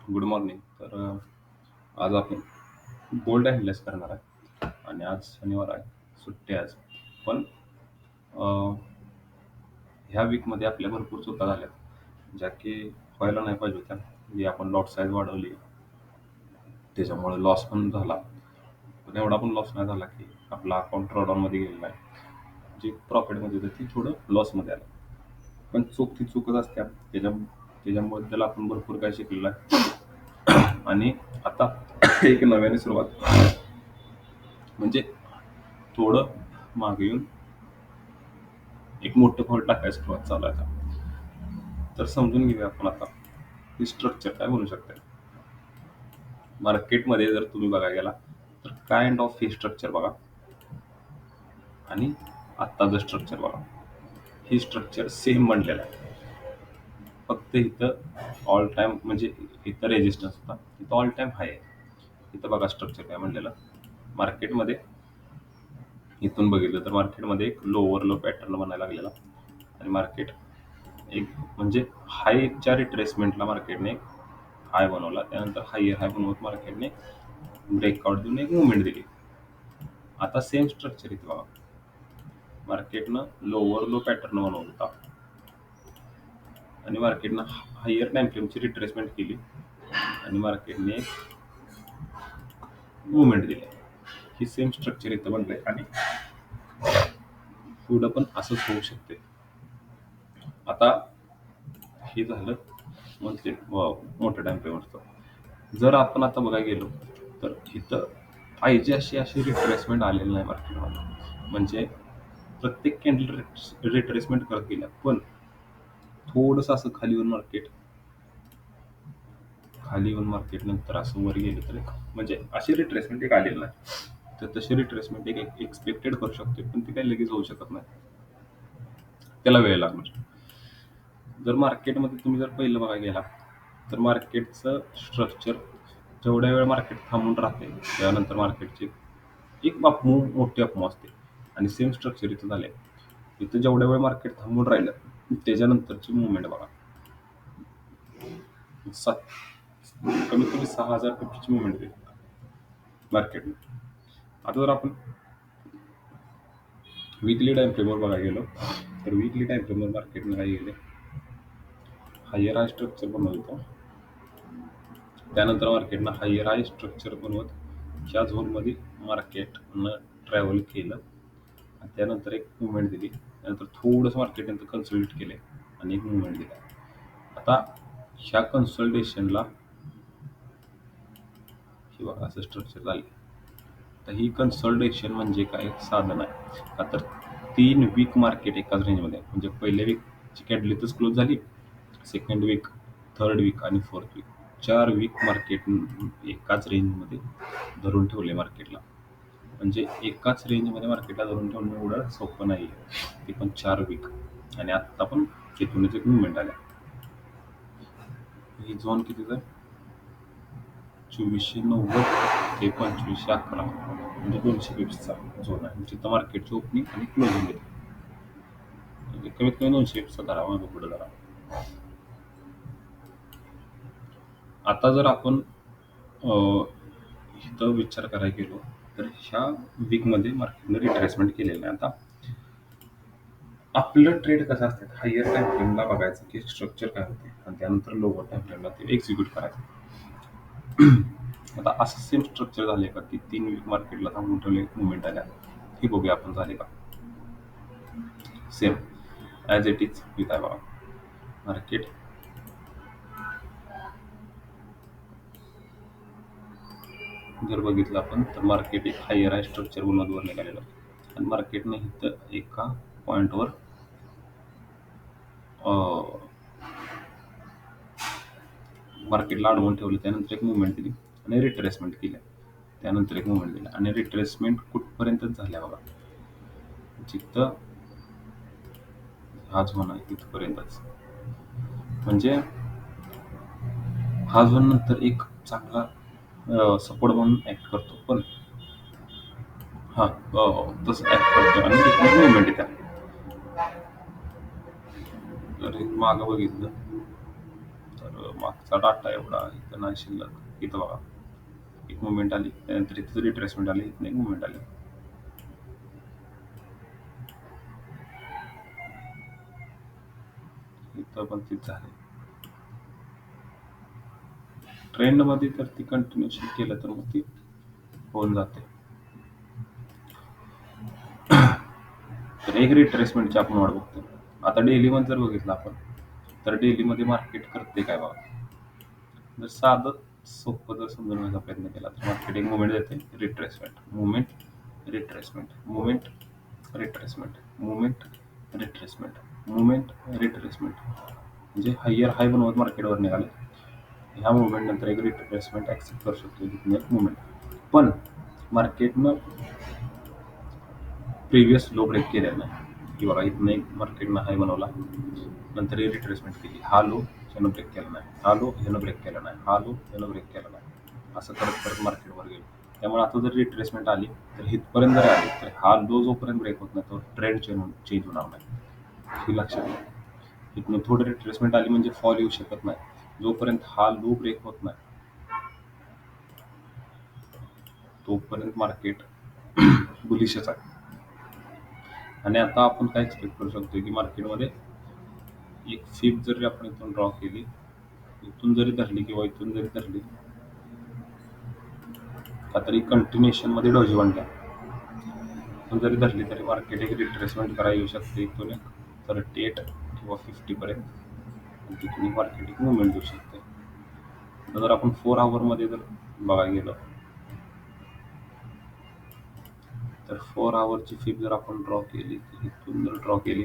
Good morning. आज आपण gold हँडलेस करणार आहे आणि आज शनिवार आहे, सुट्टी आहे आज. पण अ, ह्या वीकमध्ये आपल्या भरपूर चुका झाल्या, ज्या की व्हायला नाही पाहिजे होत्या. जी आपण लॉट साईज वाढवली, त्याच्यामुळे लॉस पण झाला. पण एवढा पण लॉस नाही झाला की आपला अकाउंट ड्रॉडाऊनमध्ये गेलेला आहे. जी प्रॉफिटमध्ये होती ती थोडं लॉसमध्ये आलं. पण चूक ती चूकच असते. त्याच्याबद्दल आपण भरपूर काही शिकलेलं आहे. आणि आता एक नव्याने सुरुवात, म्हणजे थोडं मागे येऊन एक मोठं पाऊल टाकायला सुरुवात चालू आहे आता. तर समजून घेऊया आपण आता ही स्ट्रक्चर काय बनू शकते. मार्केटमध्ये जर तुम्ही बघायला गेला तर काइंड ऑफ ही स्ट्रक्चर बघा आणि आत्ताचं स्ट्रक्चर बघा. ही स्ट्रक्चर सेम बनलेलं आहे. फक्त इथं ऑल टाइम म्हणजे इथं रेजिस्टन्स होता, इथं ऑल टाइम हाय आहे. इथं बघा स्ट्रक्चर काय म्हणलेलं मार्केटमध्ये. इथून बघितलं तर मार्केटमध्ये एक लोअर लो पॅटर्न बनायला लागलेला आणि मार्केट एक म्हणजे हायच्या रिट्रेसमेंटला मार्केटने हाय बनवला. त्यानंतर हायर हाय बनवत मार्केटने ब्रेकआउट देऊन एक मुवमेंट दिली. आता सेम स्ट्रक्चर इथे बघा. मार्केटनं लोअर लो पॅटर्न बनवला होता आणि मार्केटनं हायर टाइम फ्रेमची रिट्रेसमेंट केली आणि मार्केटने मुवमेंट दिली. ही सेम स्ट्रक्चर इथं बनलंय आणि पुढं पण असंच होऊ शकते. आता हे झालं मंथली मोठ्या टाइम फ्रेमवरचं. जर आपण आता बघायला गेलो तर इथं पाहिजे अशी रिट्रेसमेंट आलेली नाही मार्केटमध्ये. म्हणजे प्रत्येक कॅन्डल रिट्रेसमेंट करत गेल्या, पण थोडंसं असं खाली येऊन मार्केट नंतर असं वर गेलं तर म्हणजे अशी रिट्रेसमेंट एक आलेली नाही. तर तशी रिट्रेसमेंट एक एक्सपेक्टेड करू शकतो, पण ती काही लगेच होऊ शकत नाही. त्याला वेळ लागणार. जर मार्केटमध्ये तुम्ही जर पहिलं बघायला गेला तर मार्केटचं स्ट्रक्चर जेवढ्या वेळ मार्केट थांबून राहते त्यानंतर मार्केटची एक मोठी अपमूव असते आणि सेम स्ट्रक्चर इथं झाले. इथं जेवढ्या वेळ मार्केट थांबून राहिलं त्याच्यानंतरची मुवमेंट बघा. सात कमीत कमी 6,000 पिपची मुवमेंट दिली मार्केटने. आता जर आपण वीकली टाइम फ्रेमवर बघायला गेलो तर वीकली टाइम फ्रेमवर मार्केटने काय गेले, हायर हाय स्ट्रक्चर बनवतो. त्यानंतर मार्केटनं हायर हाय स्ट्रक्चर बनवत ह्या झोनमध्ये मार्केटनं ट्रॅव्हल केलं आणि त्यानंतर एक मुवमेंट दिली. त्यानंतर थोडंसं मार्केट नंतर कन्सल्ट केले आणि एक मुवमेंट दिला. आता ह्या कन्सल्टेशनला हे बघा असं स्ट्रक्चर झाले. तर ही कन्सल्टेशन म्हणजे काय साधन आहे का, तर 3 वीक मार्केट एकाच रेंजमध्ये आहे. म्हणजे पहिल्या वीकची कॅन्डल इथंच क्लोज झाली, सेकंड वीक, थर्ड वीक आणि फोर्थ वीक, 4 वीक मार्केट एकाच रेंजमध्ये धरून ठेवले मार्केटला. म्हणजे एकाच रेंजमध्ये मार्केटला धरून ठेवणं एवढं सोपं नाही आहे, ते पण 4 वीक. आणि आत्ता पण तिथूनच एक मुवमेंट आल्या. ही झोन कितीचं आहे, 2490 ते 2511, म्हणजे 200 पिप्सचा झोन आहे. जिथं मार्केटची ओपनिंग आणि क्लोजिंग येते. म्हणजे कमीत कमी 200 पिप्सचा धरा, मागं पुढं धरा. आता जर आपण इथं विचार करायला गेलो तर ह्या वीकमध्ये मार्केटने रिट्रेसमेंट केलेलं आहे. आता आपलं ट्रेड कसं असतं, हायर टाइम फ्रेमला बघायचं की स्ट्रक्चर काय होते आणि त्यानंतर लोअर टाइम फ्रेमला ते एक्झिक्यूट करायचं. आता असं सेम स्ट्रक्चर झाले का की 3 वीक मार्केटला थांबून ठेवले, मुवमेंट आल्या. हे बघूया आपण झाले का. Same as it is with आहे बघा. मार्केट जर बघितलं आपण तर मार्केट एक हायर हाय स्ट्रक्चर बनवत वर निघालेलं आणि मार्केटने इथं एका पॉईंटवर मार्केटला अडवून ठेवलं. त्यानंतर एक मुवमेंट दिली आणि रिट्रेसमेंट केल्या. त्यानंतर एक मुवमेंट दिला आणि रिट्रेसमेंट कुठपर्यंतच झाल्या बघा. जिथं हा झोन आहे तिथपर्यंतच. म्हणजे हा झोन नंतर एक चांगला सपोर्ट म्हणून ऍक्ट करतो, पण हा तसं ऍक्ट करतो आणि तिथून मुवमेंट येते. जर मागं बघितलं तर मागचा डाटा एवढा इथं नाही शिल्लक. इथं बघा एक मुवमेंट आली, त्यानंतर इथं रिट्रेसमेंट आली, इथं एक मुवमेंट आली. इथं पण तीच झाली. ट्रेंडमध्ये तर ती कंटिन्युएशन केलं तर मग ती होऊन जाते. तर एक रिट्रेसमेंटची आपण वाट बघतो. आता डेलीमध्ये जर बघितलं आपण, तर डेलीमध्ये मार्केट करते काय बघा. जर साधं सोपं जर समजून घेण्याचा प्रयत्न केला तर मार्केट एक मुवमेंट देते, retracement, movement, retracement, movement, retracement, movement, retracement, movement, retracement. म्हणजे हायर हाय बनवत मार्केटवर निघाले. ह्या मुवमेंट नंतर एक रिट्रेसमेंट ऍक्सेप्ट करू शकतो, तिथून एक मुवमेंट. पण मार्केटनं प्रिव्हियस लो ब्रेक केलेला नाही, की बघा इथनं एक मार्केटनं हाय बनवला, नंतर ही रिट्रेसमेंट केली. हा लो ह्यानं ब्रेक केला नाही, हा लो ह्यानं ब्रेक केला नाही, हा लो ह्यानं ब्रेक केला नाही, असं करत करत मार्केटवर गेलो. त्यामुळे आता जर रिट्रेसमेंट आली तर इथपर्यंत जर आली तर हा लो जोपर्यंत ब्रेक होत नाही तो ट्रेंड चेंज होणार नाही, हे लक्षात घ्या. इथनं थोडं रिट्रेसमेंट आली म्हणजे फॉल येऊ शकत नाही. जोपर्यंत हा लो ब्रेक होत नाही तोपर्यंत मार्केट बुलिशच आहे. आणि आता आपण काय एक्सपेक्ट करू शकतो की मार्केटमध्ये एक फिब जरी आपण इथून ड्रॉ केली, इथून जरी धरली किंवा इथून जरी धरली, का तरी कंटिन्युएशन मध्ये डोजी बनल्या, इथून जरी धरली तरी मार्केट एक रिट्रेसमेंट करायला येऊ शकते इथून एक 38 किंवा 50 पर्यंत, आणि तिथून मार्केट एक मुवमेंट देऊ शकते. आता जर आपण 4 आवर जर बघायला गेलो तर 4 आवरची फिब जर आपण ड्रॉ केली, इथून जर ड्रॉ केली,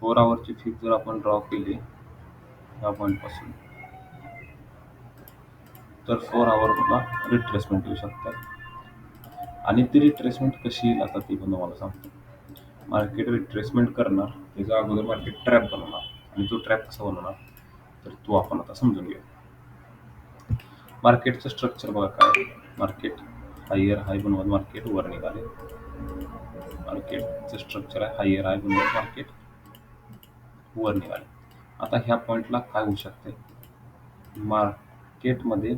फोर आवरची फिब जर आपण ड्रॉ केली या पॉईंटपासून, तर 4 आवरला रिट्रेसमेंट येऊ शकतात. आणि ती रिट्रेसमेंट कशी येईल आता ती पण तुम्हाला सांगतो. मार्केट रिट्रेसमेंट करणार, त्याच्या अगोदर मार्केट ट्रॅप बनवणार, आणि तो ट्रॅप कसा बनवणार तर तो आपण आता समजून घेऊ. मार्केटचं स्ट्रक्चर बघा काय. मार्केट हायर हाय बनवत मार्केट वर निघाले. मार्केटचं स्ट्रक्चर आहे हायर हाय बनवत मार्केट वर निघाले. आता ह्या पॉईंटला काय होऊ शकते, मार्केटमध्ये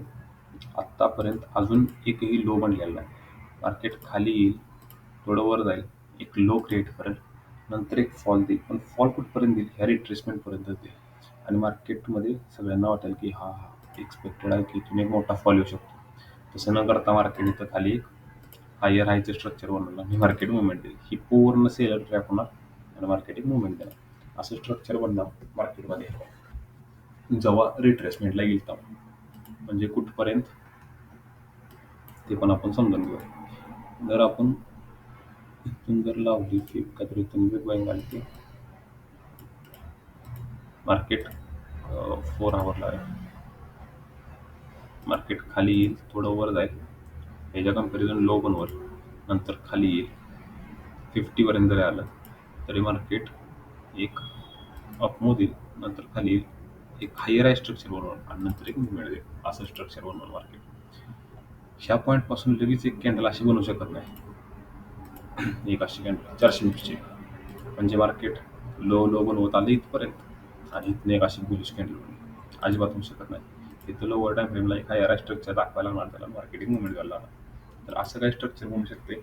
आत्तापर्यंत अजून एकही लो बनलेला नाही. मार्केट खाली येईल, थोडं वर जाईल, एक लो क्रिएट करेल, नंतर एक फॉल देईल. पण फॉल कुठपर्यंत देईल, ह्या रिट्रेसमेंटपर्यंत देईल. आणि मार्केटमध्ये सगळ्यांना वाटेल की हा एक्सपेक्टेड आहे की इथून एक मोठा फॉल येऊ शकतो. तसं न करता मार्केट इथं खाली एक हायर हायचं स्ट्रक्चर बनवलं आणि मार्केट मुवमेंट देईल. ही पूर्ण सेलर ट्रॅप होणार आणि मार्केट एक मुवमेंट देणार. असं स्ट्रक्चर बनणार मार्केटमध्ये जेव्हा रिट्रेसमेंटला येईल तेव्हा. म्हणजे कुठपर्यंत ते पण आपण समजून घेऊया. जर आपण इथून जर लावली की काहीतरी इथून बिग बाईंग आली की मार्केट 4 आवरला आहे, मार्केट खाली येईल, थोडं वर जाईल, ह्याच्या कम्पॅरिझन लो बनवल, नंतर खाली येईल, 50 पर्यंत जरी आलं तरी मार्केट एक अपमूव्ह देईल, नंतर खाली येईल, एक हायर हाय स्ट्रक्चर बनवून आणि नंतर एक मुवमेंट देईल. असं स्ट्रक्चर बनवून मार्केट ह्या पॉईंट पासून लगेच एक कॅन्डल अशी बनवू शकत नाही. एक अशी कॅन्डल 400 निफ्टीची, म्हणजे मार्केट लो लो बनवत आलं इथपर्यंत आणि इथनं एक अशी बुलिश कॅन्डल बनवली, अजिबात होऊ शकत नाही. इथं लोवर टाइम फ्रेमला एक हायर स्ट्रक्चर दाखवायला लागणार, त्याला मार्केटिंग मुवमेंट घ्यायला लागणार. तर असं काही स्ट्रक्चर बनू शकते.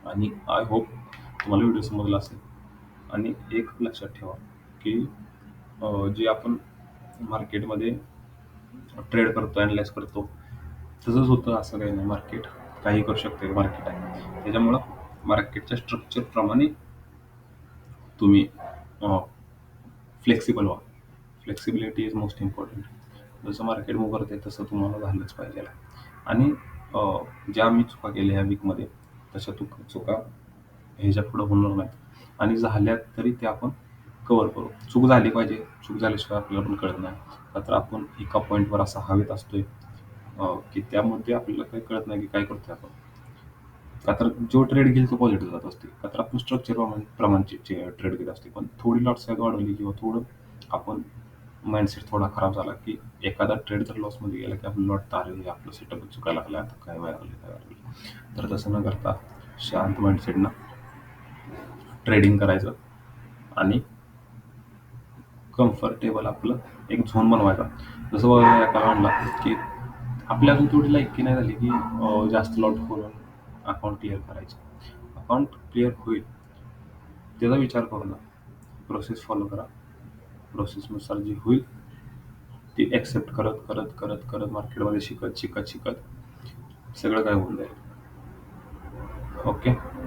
आणि आय होप तुम्हाला व्हिडिओ समजला असेल. आणि एक लक्षात ठेवा की जे आपण मार्केटमध्ये ट्रेड करतो, अॅनलाइज करतो, तसंच होतं असं काही नाही. मार्केट काही करू शकते, मार्केट आहे. त्याच्यामुळं मार्केटच्या स्ट्रक्चरप्रमाणे तुम्ही फ्लेक्सिबल व्हा. Flexibility is most important. जसं मार्केट मूव्ह करते तसं तुम्हाला झालंच पाहिजे. आणि ज्या मी चुका केल्या ह्या वीकमध्ये तशा चुका ह्याच्या पुढं होणार नाहीत. आणि झाल्या तरी ते आपण कव्हर करू. चूक झाली पाहिजे, चूक झाल्याशिवाय आपल्याला पण कळत नाही. का तर आपण एका पॉईंटवर असा हवेत असतोय की त्यामध्ये आपल्याला काही कळत नाही की काय करतोय आपण. का तर जो ट्रेड घेईल तो पॉझिटिव्ह जात असते. का तर आपण स्ट्रक्चर प्रमाणचे ट्रेड घेत असते. पण थोडी लॉट साईज वाढवली किंवा थोडं आपण माइंडसेट थोडा खराब झाला, की एखादा ट्रेड जर लॉसमध्ये गेला, की आपल्याला वाटतं, "अरे, हे आपलं सेटअप चुकायला लागलं, आता काय व्हायला लागलं, काय व्हायला लागलं?" तर तसं न करता शांत माइंडसेटनं ट्रेडिंग करायचं आणि कम्फर्टेबल आपलं एक झोन बनवायचा. जसं बघा एकाला म्हणला, की आपली अजून तेवढी लायकी नाही झाली, की जास्त लॉट करून अकाउंट क्लिअर करायचं. अकाउंट क्लिअर होईल त्याचा विचार करू नका. प्रोसेस फॉलो करा. प्रोसेसनुसार जे होईल ते ॲक्सेप्ट करत, करत, करत, करत मार्केटमध्ये शिकत, शिकत, शिकत सगळं काय होऊन जाईल. ओके.